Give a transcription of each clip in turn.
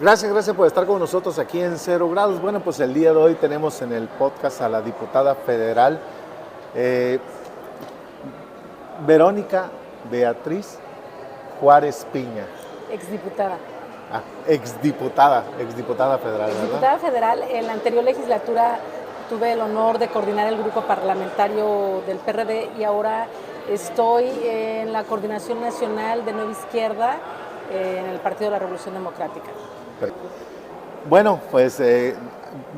Gracias por estar con nosotros aquí en Cero Grados. Bueno, pues el día de hoy tenemos en el podcast a la diputada federal Verónica Beatriz Juárez Piña. Exdiputada. Exdiputada federal, ¿verdad? Exdiputada federal. En la anterior legislatura tuve el honor de coordinar el grupo parlamentario del PRD y ahora estoy en la coordinación nacional de Nueva Izquierda en el Partido de la Revolución Democrática. Bueno, pues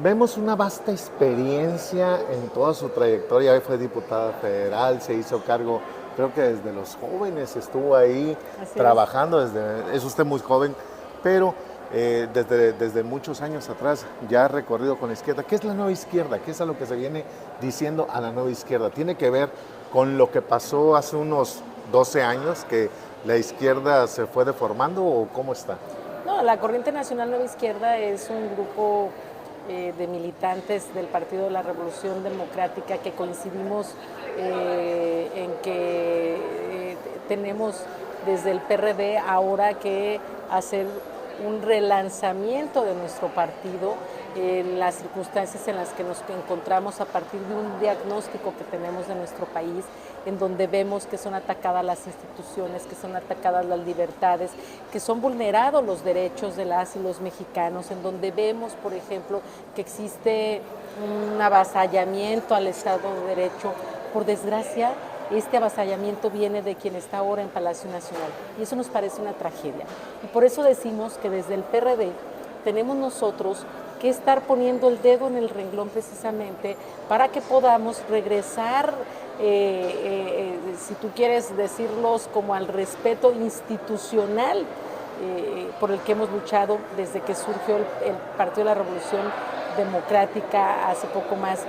vemos una vasta experiencia en toda su trayectoria. Hoy fue diputada federal, se hizo cargo, creo que desde los jóvenes estuvo ahí trabajando. Es usted muy joven, pero desde muchos años atrás ya ha recorrido con la izquierda. ¿Qué es la nueva izquierda? ¿Qué es a lo que se viene diciendo a la nueva izquierda? ¿Tiene que ver con lo que pasó hace unos 12 años, que la izquierda se fue deformando, o cómo está? No, la Corriente Nacional Nueva Izquierda es un grupo de militantes del Partido de la Revolución Democrática que coincidimos en que tenemos desde el PRD ahora que hacer un relanzamiento de nuestro partido en las circunstancias en las que nos encontramos a partir de un diagnóstico que tenemos de nuestro país, en donde vemos que son atacadas las instituciones, que son atacadas las libertades, que son vulnerados los derechos de las y los mexicanos, en donde vemos, por ejemplo, que existe un avasallamiento al Estado de Derecho. Por desgracia, este avasallamiento viene de quien está ahora en Palacio Nacional y eso nos parece una tragedia. Y por eso decimos que desde el PRD tenemos nosotros que estar poniendo el dedo en el renglón precisamente para que podamos regresar, si tú quieres decirlos, como al respeto institucional por el que hemos luchado desde que surgió el Partido de la Revolución Democrática hace poco más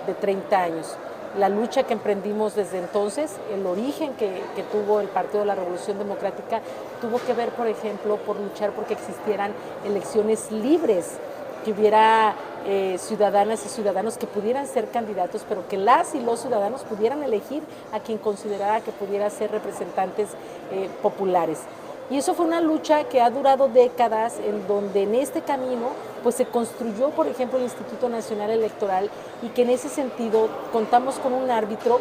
de 30 años. La lucha que emprendimos desde entonces, el origen que tuvo el Partido de la Revolución Democrática, tuvo que ver, por ejemplo, por luchar porque existieran elecciones libres, que hubiera ciudadanas y ciudadanos que pudieran ser candidatos, pero que las y los ciudadanos pudieran elegir a quien considerara que pudiera ser representantes populares. Y eso fue una lucha que ha durado décadas, en donde en este camino pues se construyó, por ejemplo, el Instituto Nacional Electoral, y que en ese sentido contamos con un árbitro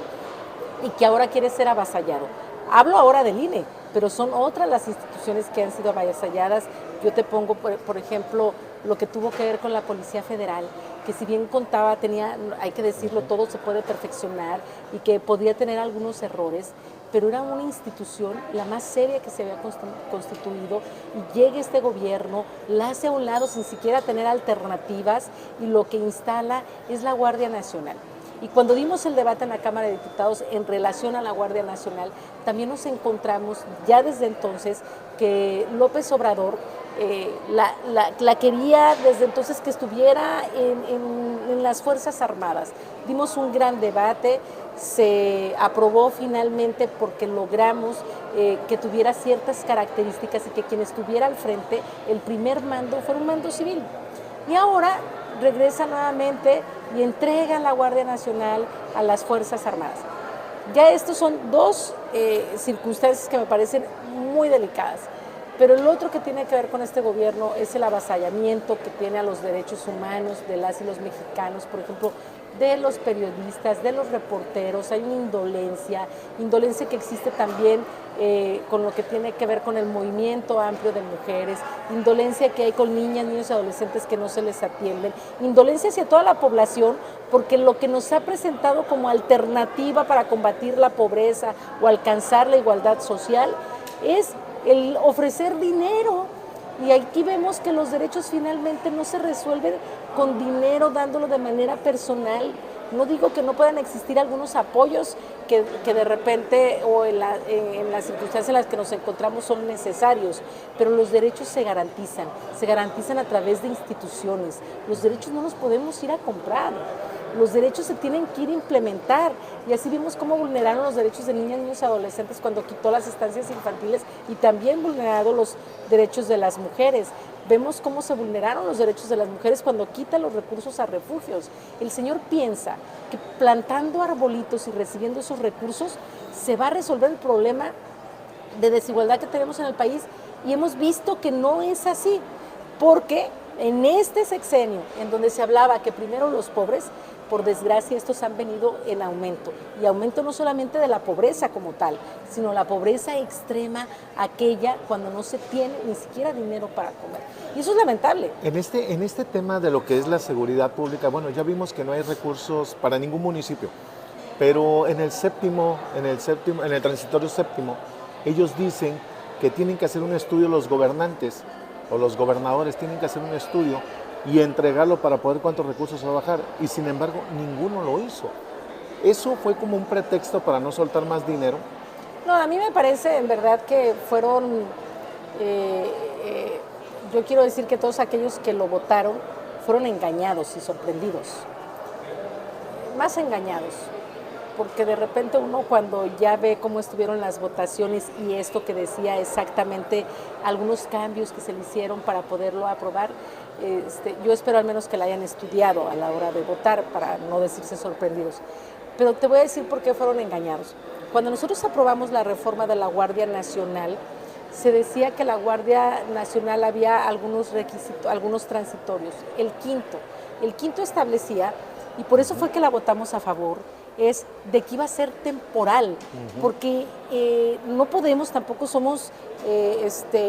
y que ahora quiere ser avasallado. Hablo ahora del INE, pero son otras las instituciones que han sido avasalladas. Yo te pongo, por ejemplo, lo que tuvo que ver con la Policía Federal, que si bien contaba, hay que decirlo, todo se puede perfeccionar y que podía tener algunos errores, pero era una institución la más seria que se había constituido, y llega este gobierno, la hace a un lado sin siquiera tener alternativas, y lo que instala es la Guardia Nacional. Y cuando dimos el debate en la Cámara de Diputados en relación a la Guardia Nacional, también nos encontramos ya desde entonces que López Obrador la quería desde entonces que estuviera en las Fuerzas Armadas. Dimos un gran debate, se aprobó finalmente porque logramos que tuviera ciertas características y que quien estuviera al frente, el primer mando, fuera un mando civil. Y ahora regresa nuevamente y entrega la Guardia Nacional a las Fuerzas Armadas. Ya estos son dos circunstancias que me parecen muy delicadas. Pero el otro que tiene que ver con este gobierno es el avasallamiento que tiene a los derechos humanos de las y los mexicanos, por ejemplo, de los periodistas, de los reporteros. Hay una indolencia que existe también con lo que tiene que ver con el movimiento amplio de mujeres, indolencia que hay con niñas, niños y adolescentes que no se les atienden, indolencia hacia toda la población, porque lo que nos ha presentado como alternativa para combatir la pobreza o alcanzar la igualdad social es el ofrecer dinero, y aquí vemos que los derechos finalmente no se resuelven con dinero, dándolo de manera personal. No digo que no puedan existir algunos apoyos que de repente o en las circunstancias en las que nos encontramos son necesarios, pero los derechos se garantizan a través de instituciones. Los derechos no los podemos ir a comprar. Los derechos se tienen que ir a implementar, y así vimos cómo vulneraron los derechos de niñas, niños y adolescentes cuando quitó las estancias infantiles, y también vulneraron los derechos de las mujeres. Vemos cómo se vulneraron los derechos de las mujeres cuando quita los recursos a refugios. El señor piensa que plantando arbolitos y recibiendo esos recursos se va a resolver el problema de desigualdad que tenemos en el país, y hemos visto que no es así. porque en este sexenio, en donde se hablaba que primero los pobres, por desgracia estos han venido en aumento, y aumento no solamente de la pobreza como tal, sino la pobreza extrema, aquella cuando no se tiene ni siquiera dinero para comer. Y eso es lamentable. En este tema de lo que es la seguridad pública, bueno, ya vimos que no hay recursos para ningún municipio, pero en el transitorio séptimo, ellos dicen que tienen que hacer un estudio los gobernantes o los gobernadores, tienen que hacer un estudio y entregarlo para poder cuántos recursos va a bajar, y sin embargo ninguno lo hizo. ¿Eso fue como un pretexto para no soltar más dinero? No, a mí me parece en verdad que fueron, yo quiero decir que todos aquellos que lo votaron fueron engañados y sorprendidos, más engañados, porque de repente uno cuando ya ve cómo estuvieron las votaciones y esto que decía exactamente algunos cambios que se le hicieron para poderlo aprobar, yo espero al menos que la hayan estudiado a la hora de votar para no decirse sorprendidos. Pero te voy a decir por qué fueron engañados. Cuando nosotros aprobamos la reforma de la Guardia Nacional, se decía que la Guardia Nacional había algunos requisitos, algunos transitorios. El quinto establecía, y por eso fue que la votamos a favor, es de que iba a ser temporal, porque no podemos, tampoco somos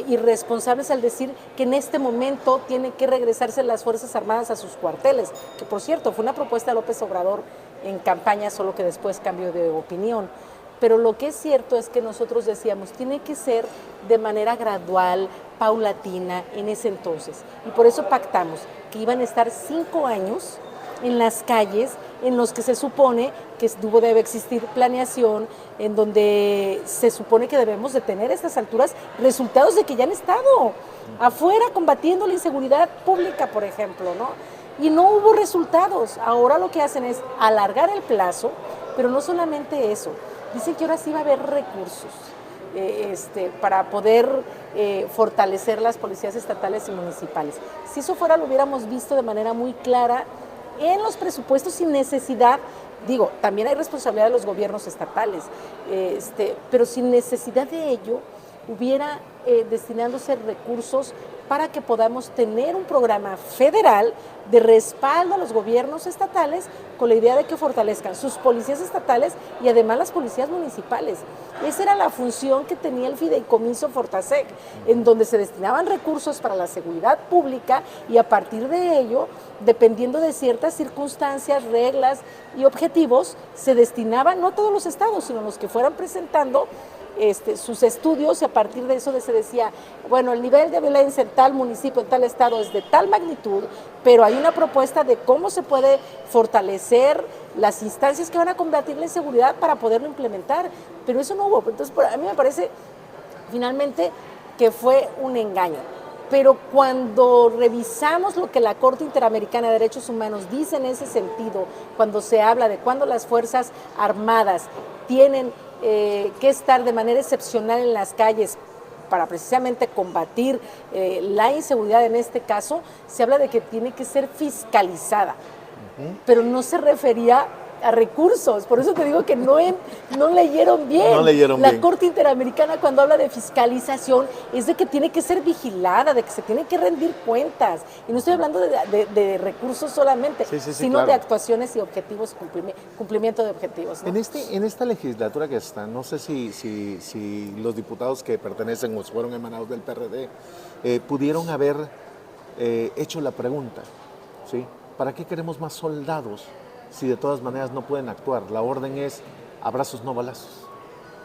irresponsables al decir que en este momento tienen que regresarse las Fuerzas Armadas a sus cuarteles, que por cierto fue una propuesta de López Obrador en campaña, solo que después cambió de opinión. Pero lo que es cierto es que nosotros decíamos, tiene que ser de manera gradual, paulatina en ese entonces, y por eso pactamos que iban a estar 5 años en las calles en los que se supone que debe existir planeación, en donde se supone que debemos de tener a estas alturas resultados de que ya han estado afuera combatiendo la inseguridad pública, por ejemplo, ¿no? Y no hubo resultados. Ahora lo que hacen es alargar el plazo, pero no solamente eso. Dicen que ahora sí va a haber recursos para poder fortalecer las policías estatales y municipales. Si eso fuera, lo hubiéramos visto de manera muy clara en los presupuestos sin necesidad, digo, también hay responsabilidad de los gobiernos estatales, pero sin necesidad de ello hubiera destinándose recursos para que podamos tener un programa federal de respaldo a los gobiernos estatales con la idea de que fortalezcan sus policías estatales y además las policías municipales. Esa era la función que tenía el fideicomiso Fortasec, en donde se destinaban recursos para la seguridad pública y a partir de ello, dependiendo de ciertas circunstancias, reglas y objetivos, se destinaban no a todos los estados, sino a los que fueran presentando sus estudios, y a partir de eso se decía, bueno, el nivel de violencia en tal municipio, en tal estado es de tal magnitud, pero hay una propuesta de cómo se puede fortalecer las instancias que van a combatir la inseguridad para poderlo implementar, pero eso no hubo. Entonces, a mí me parece finalmente que fue un engaño. Pero cuando revisamos lo que la Corte Interamericana de Derechos Humanos dice en ese sentido, cuando se habla de cuando las Fuerzas Armadas tienen que estar de manera excepcional en las calles para precisamente combatir la inseguridad en este caso, se habla de que tiene que ser fiscalizada, pero no se refería a recursos, por eso te digo que no leyeron bien. No leyeron la bien. Corte Interamericana cuando habla de fiscalización es de que tiene que ser vigilada, de que se tiene que rendir cuentas, y no estoy hablando de recursos solamente, sino claro, de actuaciones y objetivos, cumplimiento de objetivos, ¿no? En esta legislatura que está, no sé si los diputados que pertenecen o fueron emanados del PRD pudieron haber hecho la pregunta, ¿sí? ¿Para qué queremos más soldados si de todas maneras no pueden actuar? La orden es abrazos, no balazos.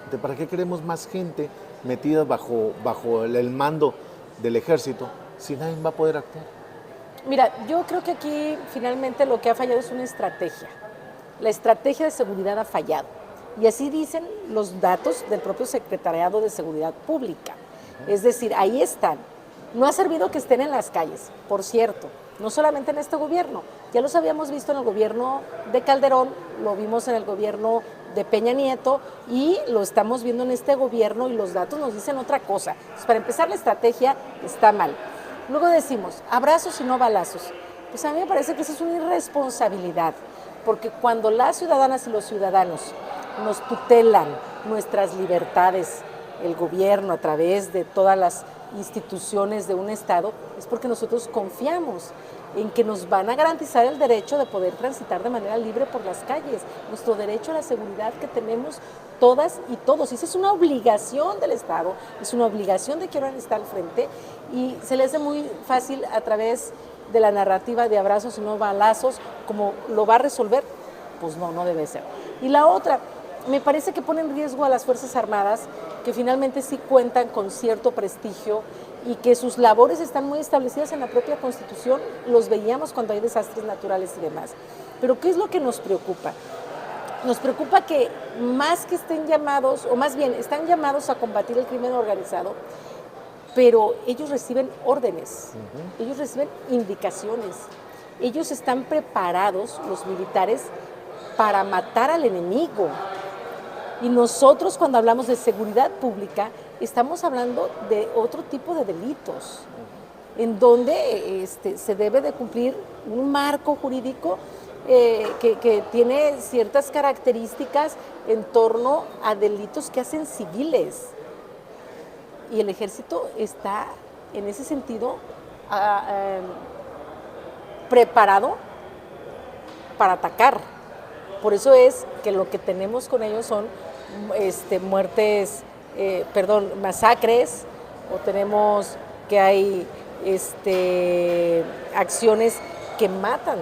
Entonces, ¿para qué queremos más gente metida bajo el mando del ejército si nadie va a poder actuar? Mira, yo creo que aquí finalmente lo que ha fallado es una estrategia. La estrategia de seguridad ha fallado. Y así dicen los datos del propio Secretariado de Seguridad Pública. Es decir, ahí están. No ha servido que estén en las calles, por cierto. No solamente en este gobierno, ya los habíamos visto en el gobierno de Calderón, lo vimos en el gobierno de Peña Nieto y lo estamos viendo en este gobierno, y los datos nos dicen otra cosa. Entonces, para empezar, la estrategia está mal. Luego decimos, abrazos y no balazos. Pues a mí me parece que esa es una irresponsabilidad, porque cuando las ciudadanas y los ciudadanos nos tutelan nuestras libertades, el gobierno a través de todas las instituciones de un Estado, es porque nosotros confiamos en que nos van a garantizar el derecho de poder transitar de manera libre por las calles, nuestro derecho a la seguridad que tenemos todas y todos. Y esa es una obligación del Estado, es una obligación de quien está al frente, y se le hace muy fácil a través de la narrativa de abrazos y no balazos, como lo va a resolver. Pues no, no debe ser. Y la otra, me parece que pone en riesgo a las Fuerzas Armadas, que finalmente sí cuentan con cierto prestigio y que sus labores están muy establecidas en la propia Constitución, los veíamos cuando hay desastres naturales y demás. Pero ¿qué es lo que nos preocupa? Nos preocupa que más que estén llamados, o más bien están llamados a combatir el crimen organizado, pero ellos reciben órdenes, ellos reciben indicaciones, ellos están preparados, los militares, para matar al enemigo. Y nosotros, cuando hablamos de seguridad pública, estamos hablando de otro tipo de delitos, en donde se debe de cumplir un marco jurídico que tiene ciertas características en torno a delitos que hacen civiles. Y el ejército está, en ese sentido, preparado para atacar. Por eso es que lo que tenemos con ellos son masacres, o tenemos que hay acciones que matan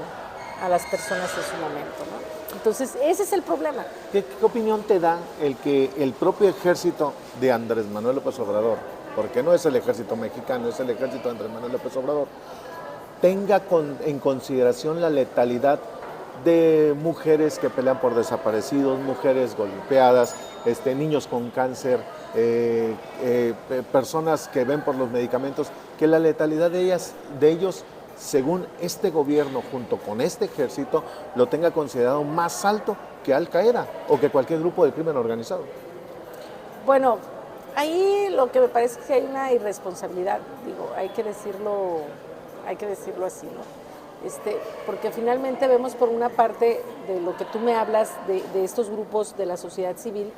a las personas en su momento, ¿no? Entonces, ese es el problema. ¿Qué opinión te da el que el propio ejército de Andrés Manuel López Obrador, porque no es el ejército mexicano, es el ejército de Andrés Manuel López Obrador, tenga en consideración la letalidad de mujeres que pelean por desaparecidos, mujeres golpeadas, niños con cáncer, personas que ven por los medicamentos, que la letalidad de ellos, según este gobierno, junto con este ejército, lo tenga considerado más alto que Al Qaeda o que cualquier grupo de crimen organizado? Bueno, ahí lo que me parece es que hay una irresponsabilidad, hay que decirlo así, ¿no? Porque finalmente vemos por una parte de lo que tú me hablas de estos grupos de la sociedad civil,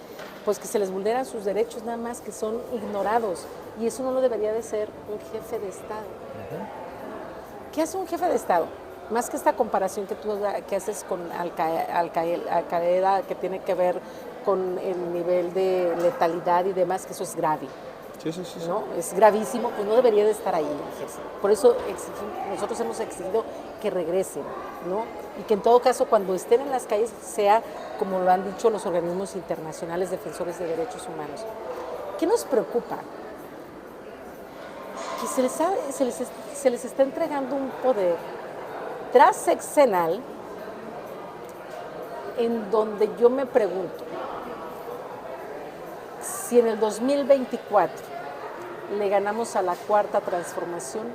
pues que se les vulneran sus derechos, nada más que son ignorados, y eso no lo debería de ser un jefe de Estado. ¿Qué hace un jefe de Estado? Más que esta comparación que haces con Al-Qaeda, que tiene que ver con el nivel de letalidad y demás, que eso es grave. Sí. ¿No? Es gravísimo, pues no debería de estar ahí el ejército. Por eso nosotros hemos exigido que regresen, ¿no? Y que en todo caso, cuando estén en las calles, sea como lo han dicho los organismos internacionales defensores de derechos humanos. ¿Qué nos preocupa? Que se les está entregando un poder transeccional, en donde yo me pregunto, si en el 2024 le ganamos a la Cuarta Transformación,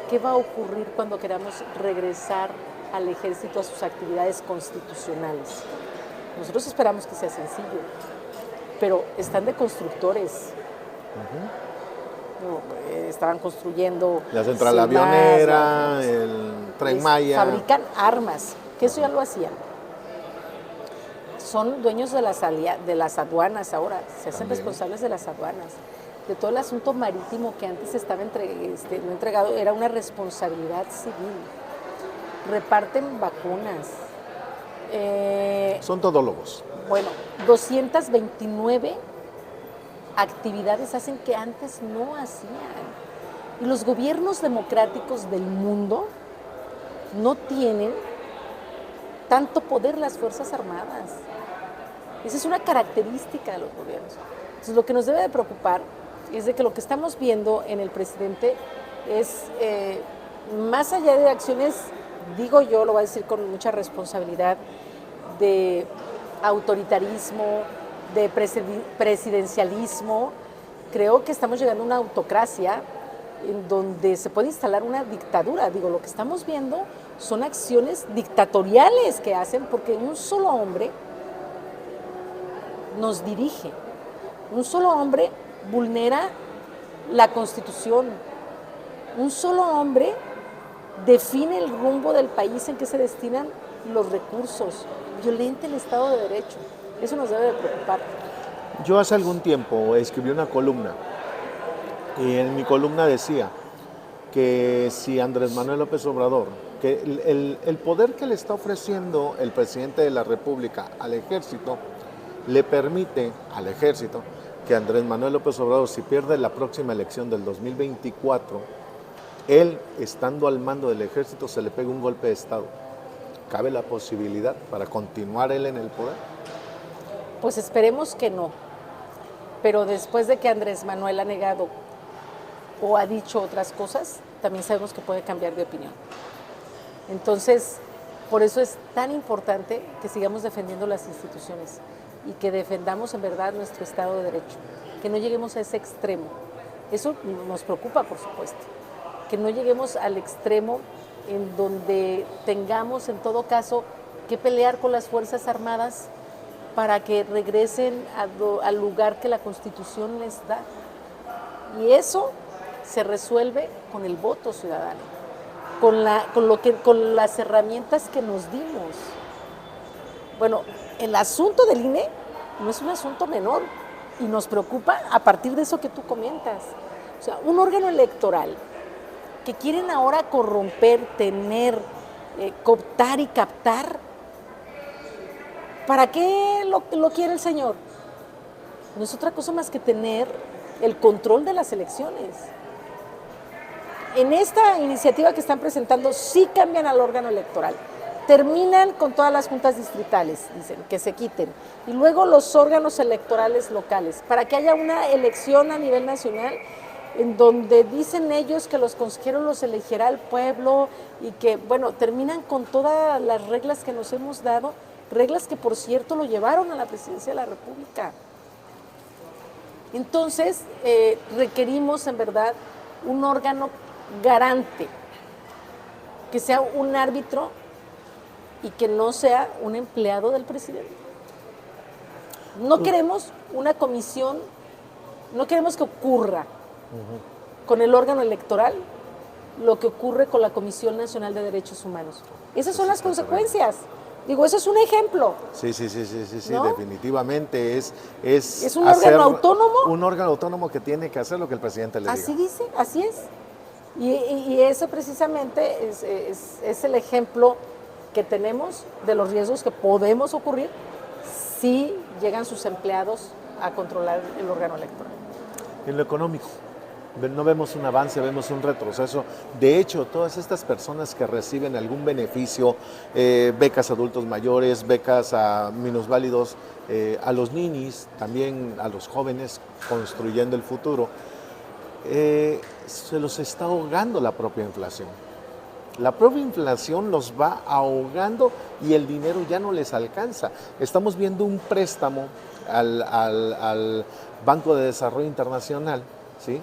¿qué va a ocurrir cuando queramos regresar al ejército a sus actividades constitucionales? Nosotros esperamos que sea sencillo, pero están de constructores. Estaban construyendo la central avionera, el Tren Maya. Fabrican armas, que eso ya lo hacían. Son dueños de las aduanas ahora, se hacen responsables de las aduanas, de todo el asunto marítimo que antes estaba no entregado, era una responsabilidad civil. Reparten vacunas. Son todólogos. Bueno, 229 actividades hacen que antes no hacían. Y los gobiernos democráticos del mundo no tienen tanto poder las Fuerzas Armadas. Esa es una característica de los gobiernos. Entonces, lo que nos debe de preocupar es de que lo que estamos viendo en el presidente es, más allá de acciones, digo yo, lo voy a decir con mucha responsabilidad, de autoritarismo, de presidencialismo, creo que estamos llegando a una autocracia en donde se puede instalar una dictadura. Lo que estamos viendo son acciones dictatoriales que hacen porque un solo hombre nos dirige. Un solo hombre vulnera la Constitución. Un solo hombre define el rumbo del país en que se destinan los recursos. Violenta el Estado de Derecho. Eso nos debe de preocupar. Yo hace algún tiempo escribí una columna Y en mi columna decía que si Andrés Manuel López Obrador, que el poder que le está ofreciendo el presidente de la República al ejército, le permite al ejército que Andrés Manuel López Obrador, si pierde la próxima elección del 2024, él, estando al mando del ejército, se le pegue un golpe de Estado. ¿Cabe la posibilidad para continuar él en el poder? Pues esperemos que no. Pero después de que Andrés Manuel ha negado o ha dicho otras cosas, también sabemos que puede cambiar de opinión. Entonces, por eso es tan importante que sigamos defendiendo las instituciones y que defendamos en verdad nuestro Estado de Derecho, que no lleguemos a ese extremo. Eso nos preocupa, por supuesto, que no lleguemos al extremo en donde tengamos en todo caso que pelear con las Fuerzas Armadas para que regresen al lugar que la Constitución les da. Y eso se resuelve con el voto ciudadano, con las herramientas que nos dimos. Bueno, el asunto del INE no es un asunto menor y nos preocupa a partir de eso que tú comentas. O sea, un órgano electoral que quieren ahora corromper, tener, cooptar y captar. ¿Para qué lo quiere el señor? No es otra cosa más que tener el control de las elecciones. En esta iniciativa que están presentando sí cambian al órgano electoral. Terminan con todas las juntas distritales, dicen, que se quiten. Y luego los órganos electorales locales, para que haya una elección a nivel nacional en donde dicen ellos que los consejeros los elegirá el pueblo y que, bueno, terminan con todas las reglas que nos hemos dado, reglas que, por cierto, lo llevaron a la presidencia de la República. Entonces, requerimos, en verdad, un órgano garante, que sea un árbitro y que no sea un empleado del presidente. No queremos una comisión, no queremos que ocurra con el órgano electoral lo que ocurre con la Comisión Nacional de Derechos Humanos. Esas son las consecuencias. Digo, eso es un ejemplo. Sí, ¿no? Definitivamente es un órgano autónomo. Un órgano autónomo que tiene que hacer lo que el presidente le diga. Así dice, así es. Y eso precisamente es el ejemplo que tenemos de los riesgos que podemos ocurrir si llegan sus empleados a controlar el órgano electoral. En lo económico, no vemos un avance, vemos un retroceso. De hecho, todas estas personas que reciben algún beneficio, becas a adultos mayores, becas a minusválidos, a los ninis, también a los jóvenes construyendo el futuro, se los está ahogando la propia inflación. La propia inflación los va ahogando y el dinero ya no les alcanza. Estamos viendo un préstamo al Banco de Desarrollo Internacional, ¿sí?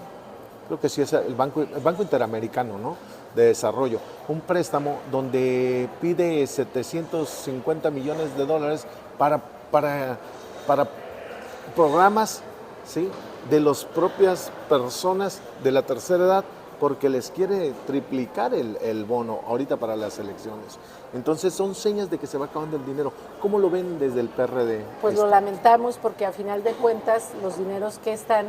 Creo que sí es el Banco Interamericano, ¿no?, de Desarrollo. Un préstamo donde pide $750 millones para programas, ¿sí?, de las propias personas de la tercera edad, porque les quiere triplicar el bono ahorita para las elecciones. Entonces son señas de que se va acabando el dinero. ¿Cómo lo ven desde el PRD? Pues lo lamentamos porque a final de cuentas los dineros que están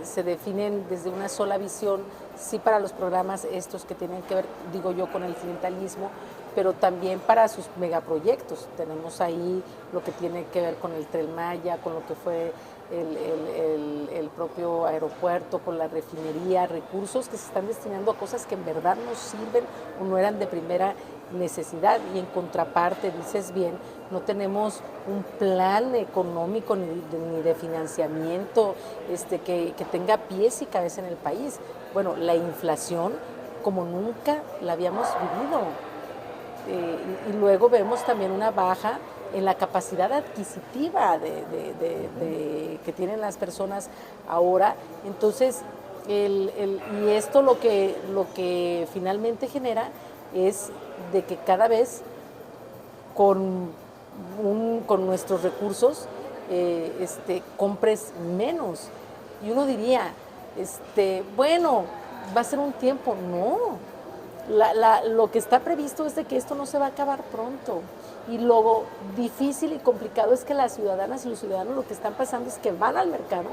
se definen desde una sola visión, sí, para los programas estos que tienen que ver, digo yo, con el clientelismo, pero también para sus megaproyectos. Tenemos ahí lo que tiene que ver con el Tren Maya, con lo que fue el propio aeropuerto, con la refinería, recursos que se están destinando a cosas que en verdad no sirven o no eran de primera necesidad. Y en contraparte, dices bien, no tenemos un plan económico ni de financiamiento que tenga pies y cabeza en el país. Bueno, la inflación como nunca la habíamos vivido. Y luego vemos también una baja en la capacidad adquisitiva que tienen las personas ahora. Entonces, y esto lo que finalmente genera es de que cada vez con nuestros recursos compres menos. Y uno diría, bueno, va a ser un tiempo. No. Lo que está previsto es de que esto no se va a acabar pronto. Y lo difícil y complicado es que las ciudadanas y los ciudadanos lo que están pasando es que van al mercado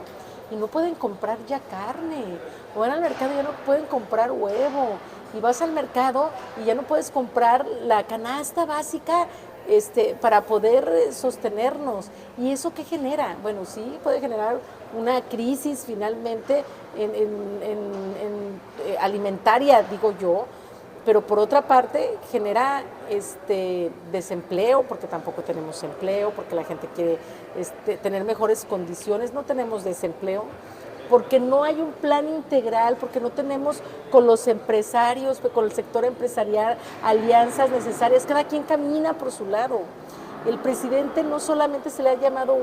y no pueden comprar ya carne, o van al mercado y ya no pueden comprar huevo, y vas al mercado y ya no puedes comprar la canasta básica para poder sostenernos. ¿Y eso qué genera? Bueno, sí, puede generar una crisis finalmente alimentaria, digo yo, pero por otra parte genera desempleo, porque tampoco tenemos empleo, porque la gente quiere tener mejores condiciones, no tenemos desempleo, porque no hay un plan integral, porque no tenemos con los empresarios, con el sector empresarial, alianzas necesarias, cada quien camina por su lado. El presidente no solamente se le ha llamado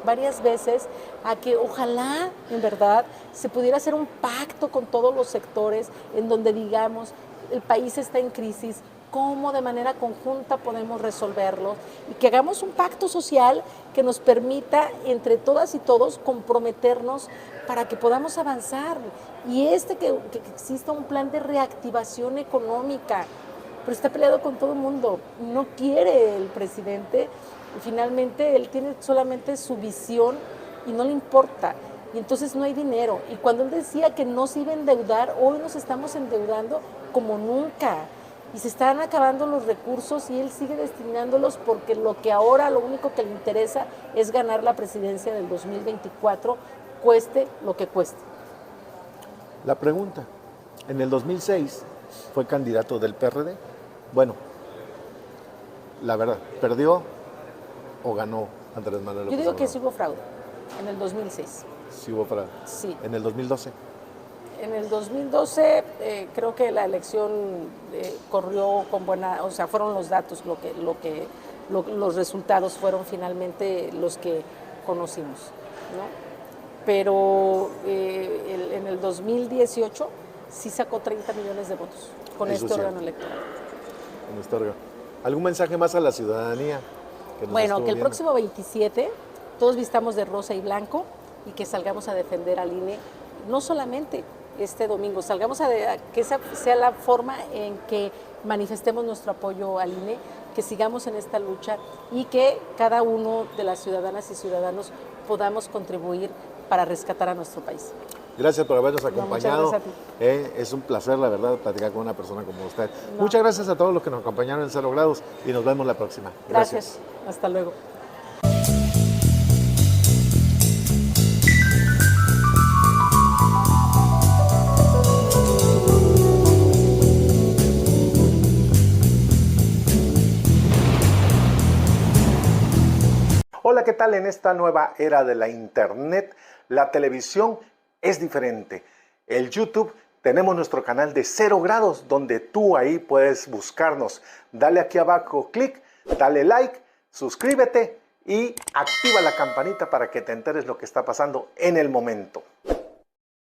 varias veces a que ojalá, en verdad, se pudiera hacer un pacto con todos los sectores en donde digamos, el país está en crisis, cómo de manera conjunta podemos resolverlo y que hagamos un pacto social que nos permita entre todas y todos comprometernos para que podamos avanzar. Y que exista un plan de reactivación económica, pero está peleado con todo el mundo, no quiere el presidente, y finalmente él tiene solamente su visión y no le importa, y entonces no hay dinero. Y cuando él decía que no se iba a endeudar, hoy nos estamos endeudando como nunca, y se están acabando los recursos y él sigue destinándolos porque lo único que le interesa es ganar la presidencia del 2024, cueste lo que cueste. La pregunta, en el 2006 fue candidato del PRD. Bueno, la verdad, ¿perdió o ganó Andrés Manuel López Yo digo Obrador? que sí hubo fraude en el 2006. Sí hubo fraude. Sí. En el 2012. En el 2012 creo que la elección corrió con fueron los datos, los resultados fueron finalmente los que conocimos, ¿no? Pero en el 2018 sí sacó 30 millones de votos con este órgano electoral. Con este órgano. ¿Algún mensaje más a la ciudadanía? Bueno, que el próximo 27 todos vistamos de rosa y blanco y que salgamos a defender al INE, no solamente este domingo, salgamos que esa sea la forma en que manifestemos nuestro apoyo al INE, que sigamos en esta lucha y que cada uno de las ciudadanas y ciudadanos podamos contribuir para rescatar a nuestro país. Gracias por habernos acompañado. No, muchas gracias a ti. Es un placer, la verdad, platicar con una persona como usted. No. Muchas gracias a todos los que nos acompañaron en 0 grados y nos vemos la próxima. Gracias. Hasta luego. Hola, ¿qué tal? En esta nueva era de la internet, la televisión es diferente. El YouTube, tenemos nuestro canal de 0 grados, donde tú ahí puedes buscarnos. Dale aquí abajo clic, dale like, suscríbete y activa la campanita para que te enteres lo que está pasando en el momento.